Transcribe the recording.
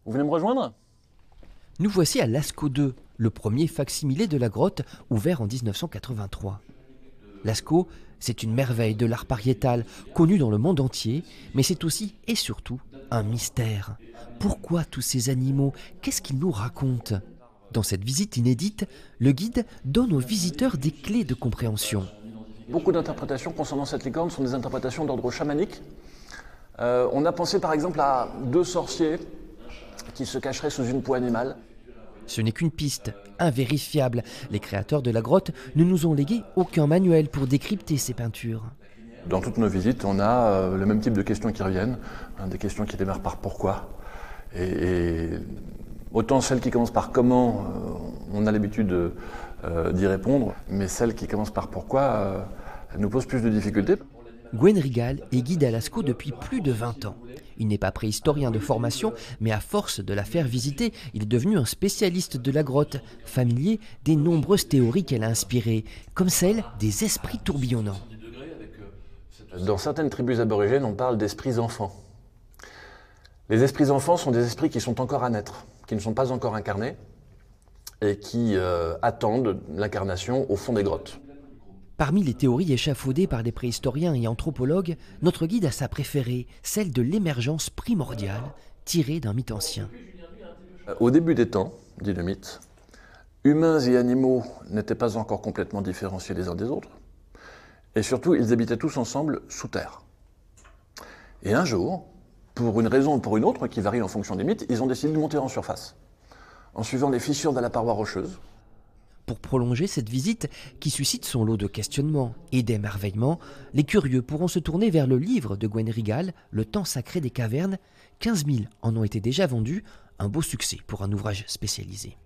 Vous venez me rejoindre? Nous voici à Lascaux 2, le premier facsimilé de la grotte ouvert en 1983. Lascaux, c'est une merveille de l'art pariétal, connue dans le monde entier, mais c'est aussi et surtout un mystère. Pourquoi tous ces animaux? Qu'est-ce qu'ils nous racontent? Dans cette visite inédite, le guide donne aux visiteurs des clés de compréhension. Beaucoup d'interprétations concernant cette licorne sont des interprétations d'ordre chamanique. On a pensé par exemple à deux sorciers qui se cacheraient sous une peau animale. Ce n'est qu'une piste, invérifiable. Les créateurs de la grotte ne nous ont légué aucun manuel pour décrypter ces peintures. Dans toutes nos visites, on a le même type de questions qui reviennent, des questions qui démarrent par pourquoi. Et autant celles qui commencent par comment, on a l'habitude d'y répondre, mais celles qui commencent par pourquoi, elles nous posent plus de difficultés. Gwen Rigal est guide à Lascaux depuis plus de 20 ans. Il n'est pas préhistorien de formation, mais à force de la faire visiter, il est devenu un spécialiste de la grotte, familier des nombreuses théories qu'elle a inspirées, comme celle des esprits tourbillonnants. Dans certaines tribus aborigènes, on parle d'esprits enfants. Les esprits enfants sont des esprits qui sont encore à naître, qui ne sont pas encore incarnés, et qui attendent l'incarnation au fond des grottes. Parmi les théories échafaudées par les préhistoriens et anthropologues, notre guide a sa préférée, celle de l'émergence primordiale, tirée d'un mythe ancien. Au début des temps, dit le mythe, humains et animaux n'étaient pas encore complètement différenciés les uns des autres, et surtout ils habitaient tous ensemble sous terre. Et un jour, pour une raison ou pour une autre, qui varie en fonction des mythes, ils ont décidé de monter en surface, en suivant les fissures de la paroi rocheuse. Pour prolonger cette visite qui suscite son lot de questionnements et d'émerveillements, les curieux pourront se tourner vers le livre de Gwen Rigal, Le temps sacré des cavernes. 15 000 en ont été déjà vendus, un beau succès pour un ouvrage spécialisé.